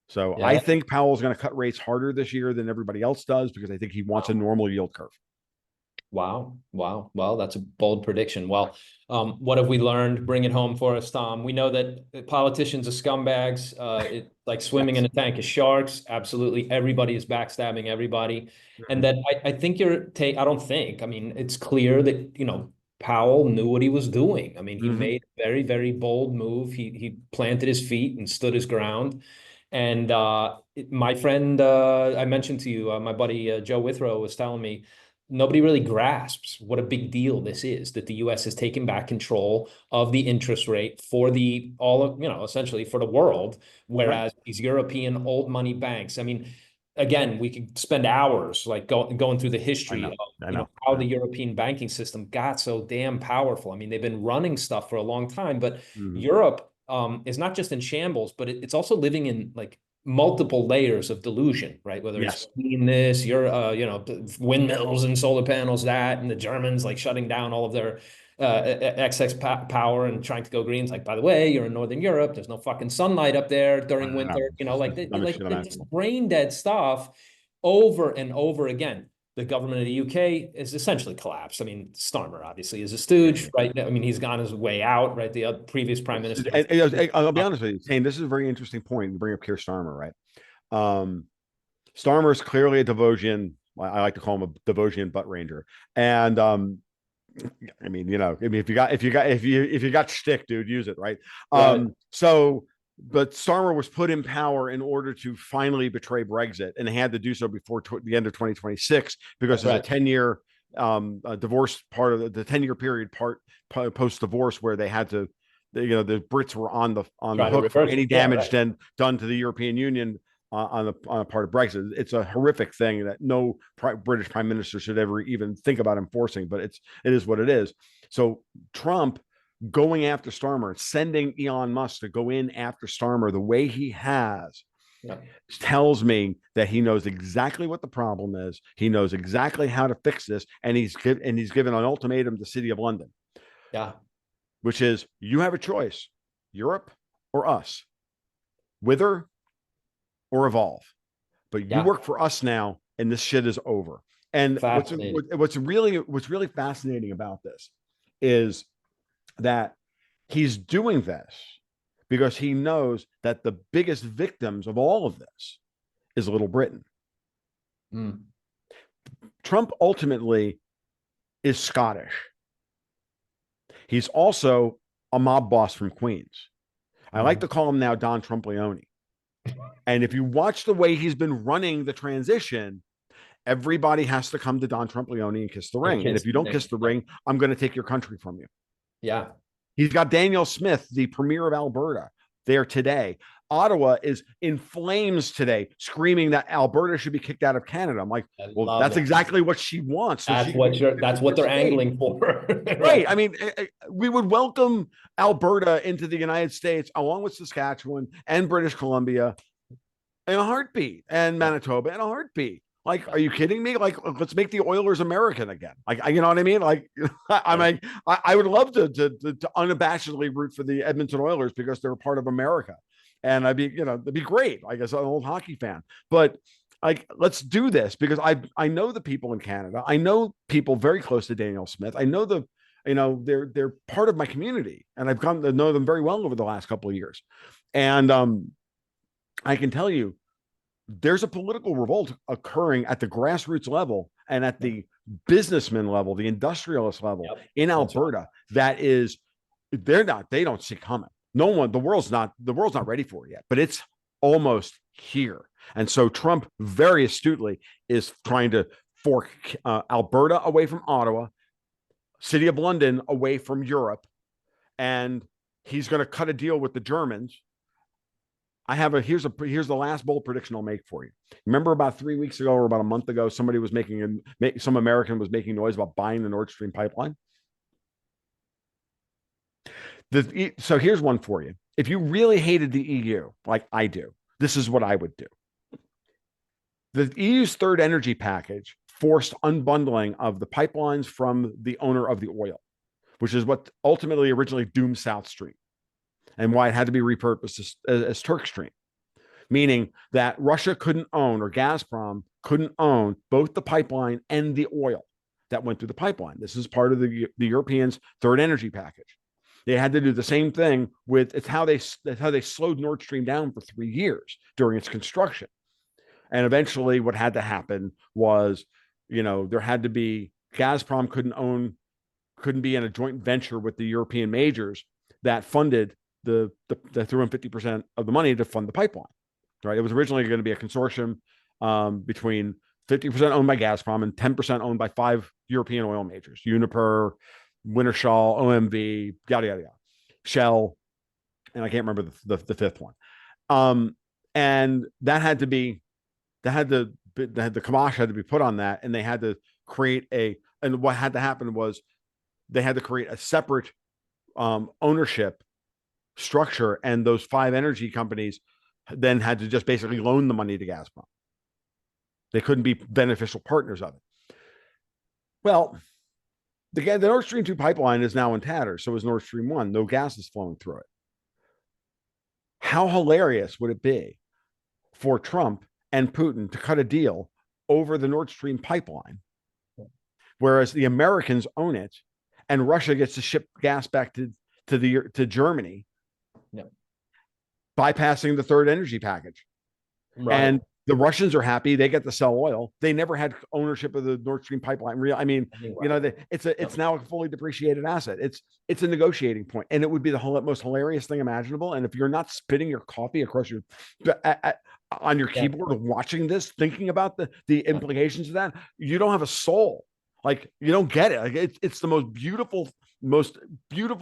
S2: So I think Powell's going to cut rates harder this year than everybody else does, because I think he wants a normal yield curve.
S3: Wow. Well, that's a bold prediction. Well, what have we learned? Bring it home for us, Tom. We know that politicians are scumbags. It's like swimming in a tank of sharks. Absolutely. Everybody is backstabbing everybody. And that I think I mean, it's clear that, Powell knew what he was doing. I mean, he made a very, very bold move. He planted his feet and stood his ground. And my friend, I mentioned to you, my buddy Joe Withrow was telling me, nobody really grasps what a big deal this is, that the U.S. has taken back control of the interest rate for essentially for the world, whereas these European old money banks, I mean, again, we could spend hours like going through the history of how the European banking system got so damn powerful. I mean, they've been running stuff for a long time, but Europe is not just in shambles, but it's also living in like multiple layers of delusion, right? Whether it's in this, windmills and solar panels, that, and the Germans like shutting down all of their excess power and trying to go green. It's like, by the way, you're in Northern Europe. There's no fucking sunlight up there during winter. Like just brain dead stuff over and over again. The government of the UK is essentially collapsed. I mean, Starmer obviously is a stooge, right? I mean, he's gone his way out, right? The previous prime minister.
S2: I'll be honest with you, Shane, this is a very interesting point. You bring up Keir Starmer, right? Starmer is clearly a Devosian. I like to call him a Devosian butt ranger. And I mean, if you got shtick, dude, use it, right? But Starmer was put in power in order to finally betray Brexit, and had to do so before the end of 2026 because there's a 10-year divorce part of the 10-year period post divorce where they had to, the Brits were on the hook for any damage done to the European Union on a part of Brexit. It's a horrific thing that no British prime minister should ever even think about enforcing, but it is what it is. So Trump going after Starmer, sending Elon Musk to go in after Starmer the way he has, tells me that he knows exactly what the problem is. He knows exactly how to fix this, and he's given an ultimatum to the City of London.
S3: Yeah,
S2: which is, you have a choice, Europe or us, wither or evolve. But you work for us now, and this shit is over. And what's really fascinating about this is that he's doing this because he knows that the biggest victims of all of this is Little Britain. Trump ultimately is Scottish. He's also a mob boss from Queens. I like to call him now Don Trump-Leone. And if you watch the way he's been running the transition, everybody has to come to Don Trump-Leone and kiss the ring. And if you don't kiss the ring, I'm going to take your country from you.
S3: Yeah.
S2: He's got Danielle Smith, the premier of Alberta, there today. Ottawa is in flames today, screaming that Alberta should be kicked out of Canada. I'm like, well, that's exactly what she wants. So
S3: that's what they're angling for.
S2: Right. I mean, we would welcome Alberta into the United States along with Saskatchewan and British Columbia in a heartbeat, and Manitoba in a heartbeat. Like, are you kidding me? Like, let's make the Oilers American again. Like, you know what I mean? Like, I would love to unabashedly root for the Edmonton Oilers because they're a part of America, and it'd be great. Like, as an old hockey fan, but like, let's do this because I know the people in Canada. I know people very close to Danielle Smith. I know they're part of my community, and I've come to know them very well over the last couple of years, and I can tell you, there's a political revolt occurring at the grassroots level and at the businessman level, the industrialist level in Alberta. That is, they don't see coming. The world's not ready for it yet, but it's almost here. And so Trump very astutely is trying to fork Alberta away from Ottawa, City of London away from Europe, and he's going to cut a deal with the Germans. Here's the last bold prediction I'll make for you. Remember about 3 weeks ago or about a month ago, some American was making noise about buying the Nord Stream pipeline. So here's one for you. If you really hated the EU, like I do, this is what I would do. The EU's third energy package forced unbundling of the pipelines from the owner of the oil, which is what ultimately originally doomed South Stream, and why it had to be repurposed as Turk Stream, meaning that Russia couldn't own, or Gazprom couldn't own, both the pipeline and the oil that went through the pipeline. This is part of the Europeans' third energy package. They had to do the same thing with, it's how they slowed Nord Stream down for 3 years during its construction. And eventually what had to happen was, there had to be, Gazprom couldn't be in a joint venture with the European majors that funded that threw in 50% of the money to fund the pipeline, right? It was originally going to be a consortium between 50% owned by Gazprom and 10% owned by 5 European oil majors: Uniper, Wintershall, OMV, yada, yada, yada, Shell, and I can't remember the fifth one. And that had to be the kibosh had to be put on that, and they had to create and what had to happen was they had to create a separate ownership structure, and those 5 energy companies then had to just basically loan the money to Gazprom. They couldn't be beneficial partners of it. Well, the Nord Stream 2 pipeline is now in tatters. So is Nord Stream 1. No gas is flowing through it. How hilarious would it be for Trump and Putin to cut a deal over the Nord Stream pipeline, whereas the Americans own it, and Russia gets to ship gas back to Germany, bypassing the third energy package. Right. And the Russians are happy; they get to sell oil. They never had ownership of the Nord Stream pipeline. I mean, it's now a fully depreciated asset. It's a negotiating point, and it would be the most hilarious thing imaginable. And if you're not spitting your coffee across your on your keyboard, watching this, thinking about the implications of that, you don't have a soul. Like, you don't get it. Like, it's the most beautiful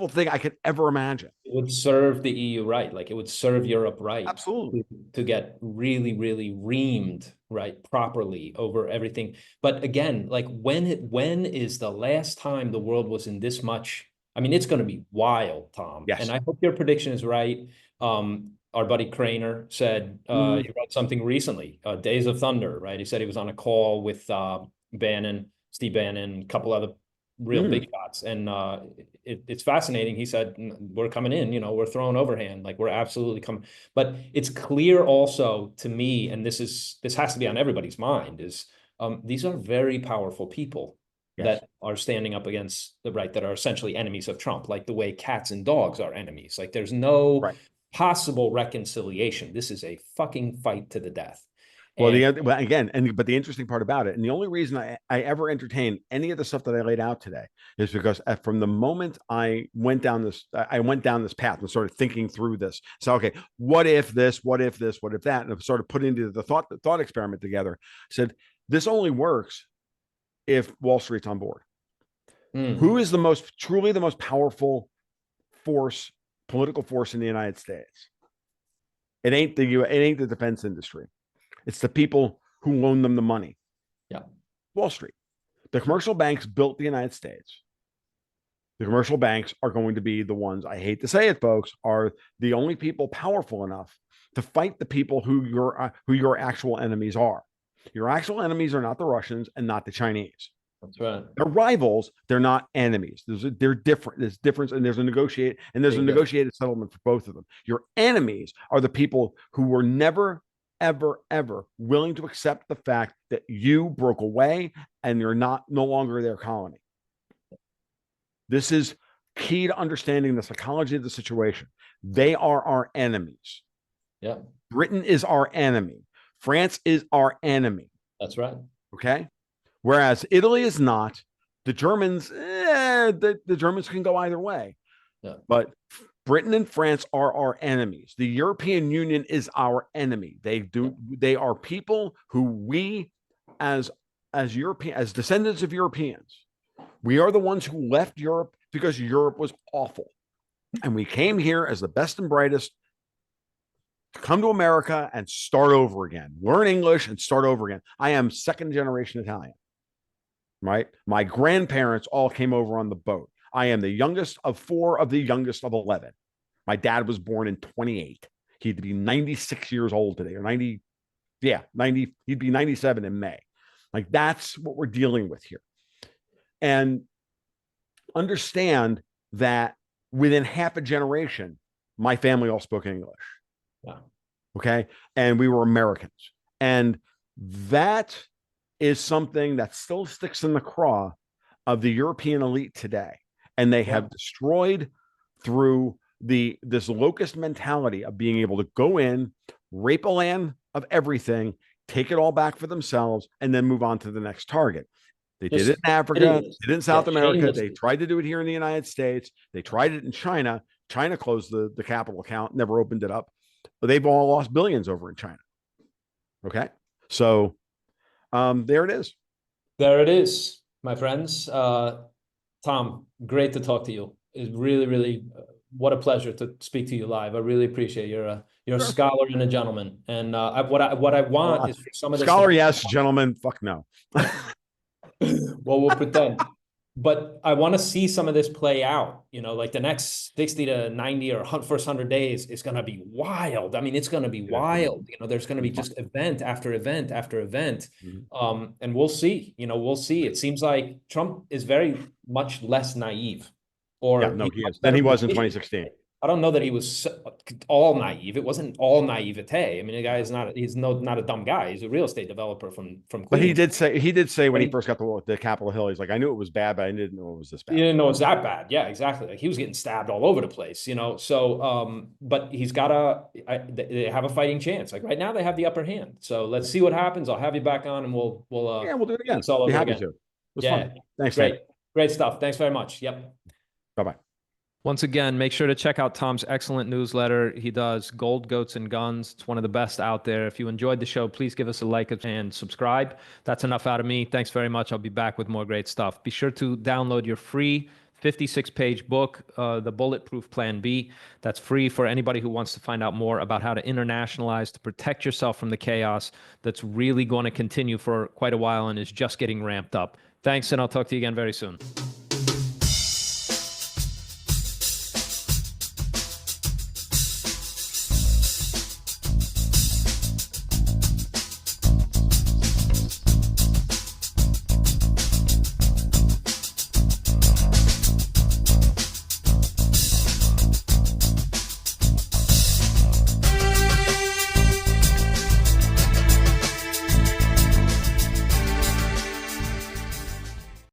S2: thing I could ever imagine.
S3: It would serve the EU right. Like, it would serve Europe right.
S2: Absolutely.
S3: To get really, really reamed right properly over everything. But again, like, when is the last time the world was in this much? I mean, it's going to be wild, Tom.
S2: Yes.
S3: And I hope your prediction is right. Our buddy Krainer said he wrote something recently, Days of Thunder, right? He said he was on a call with Steve Bannon, a couple other real big shots. And it's fascinating. He said, we're coming in, we're throwing overhand, like, we're absolutely coming. But it's clear also to me, and this has to be on everybody's mind, is these are very powerful people that are standing up against the right, that are essentially enemies of Trump, like the way cats and dogs are enemies. Like, there's no possible reconciliation. This is a fucking fight to the death.
S2: Well, but the interesting part about it, and the only reason I ever entertained any of the stuff that I laid out today, is because from the moment I went down this path and started thinking through this. So, okay, what if this, what if this, what if that, and I started putting into the thought experiment together. Said, this only works if Wall Street's on board. Who is truly the most powerful political force in the United States? It ain't the defense industry. It's the people who loan them the money.
S3: Yeah.
S2: Wall Street. The commercial banks built the United States. The commercial banks are going to be the ones, I hate to say it, folks, are the only people powerful enough to fight the people who your actual enemies are. Your actual enemies are not the Russians and not the Chinese.
S3: That's right.
S2: They're rivals. They're not enemies. They're different. There's difference, and there's a negotiated settlement for both of them. Your enemies are the people who were never, ever, ever willing to accept the fact that you broke away and you're no longer their colony. This is key to understanding the psychology of the situation. They are our enemies.
S3: Yeah.
S2: Britain is our enemy. France is our enemy.
S3: That's right.
S2: Okay. Whereas Italy is not. The Germans, the Germans can go either way.
S3: Yeah.
S2: But Britain and France are our enemies. The European Union is our enemy. They are people who we, as descendants of Europeans, we are the ones who left Europe because Europe was awful. And we came here as the best and brightest to come to America and start over again, learn English and start over again. I am second generation Italian, right? My grandparents all came over on the boat. I am the youngest of 4 of the youngest of 11. My dad was born in 28. He'd be 96 years old today, or 90. Yeah, 90. He'd be 97 in May. Like, that's what we're dealing with here. And understand that within half a generation, my family all spoke English.
S3: Yeah.
S2: Okay. And we were Americans. And that is something that still sticks in the craw of the European elite today. And they have destroyed through this locust mentality of being able to go in, rape a land of everything, take it all back for themselves, and then move on to the next target. They did it in Africa, they did it in South America. They tried to do it here in the United States. They tried it in China. China closed the capital account, never opened it up. But they've all lost billions over in China. Okay. So there it is.
S3: There it is, my friends. Tom, great to talk to you. It's really, really, what a pleasure to speak to you live. I really appreciate your You're a scholar and a gentleman. And what I want is for some of this
S2: scholar, yes, gentleman, fuck no.
S3: Well, we'll pretend. But I want to see some of this play out. You know, like the next 60 to 90 or first 100 days is going to be wild. I mean, it's going to be wild. You know, there's going to be just event after event after event. And we'll see. You know, we'll see. It seems like Trump is very much less naive. Or
S2: yeah, no, he is. Than he was in 2016.
S3: I don't know that he was all naive. It wasn't all naivete. I mean, the guy is not—he's not a dumb guy. He's a real estate developer from Queens.
S2: But he did say when he first got the Capitol Hill, he's like, I knew it was bad, but I didn't know it was this bad.
S3: You didn't know it was that bad. Yeah, exactly. Like he was getting stabbed all over the place, you know. So, but he's they have a fighting chance. Like right now, they have the upper hand. So let's see what happens. I'll have you back on, and we'll
S2: do it again.
S3: It's all over
S2: happy
S3: again.
S2: to. It was fun. Thanks,
S3: great stuff. Thanks very much. Yep.
S2: Bye-bye.
S1: Once again, make sure to check out Tom's excellent newsletter. He does Gold, Goats, and Guns. It's one of the best out there. If you enjoyed the show, please give us a like and subscribe. That's enough out of me. Thanks very much. I'll be back with more great stuff. Be sure to download your free 56-page book, The Bulletproof Plan B. That's free for anybody who wants to find out more about how to internationalize, to protect yourself from the chaos that's really going to continue for quite a while and is just getting ramped up. Thanks, and I'll talk to you again very soon.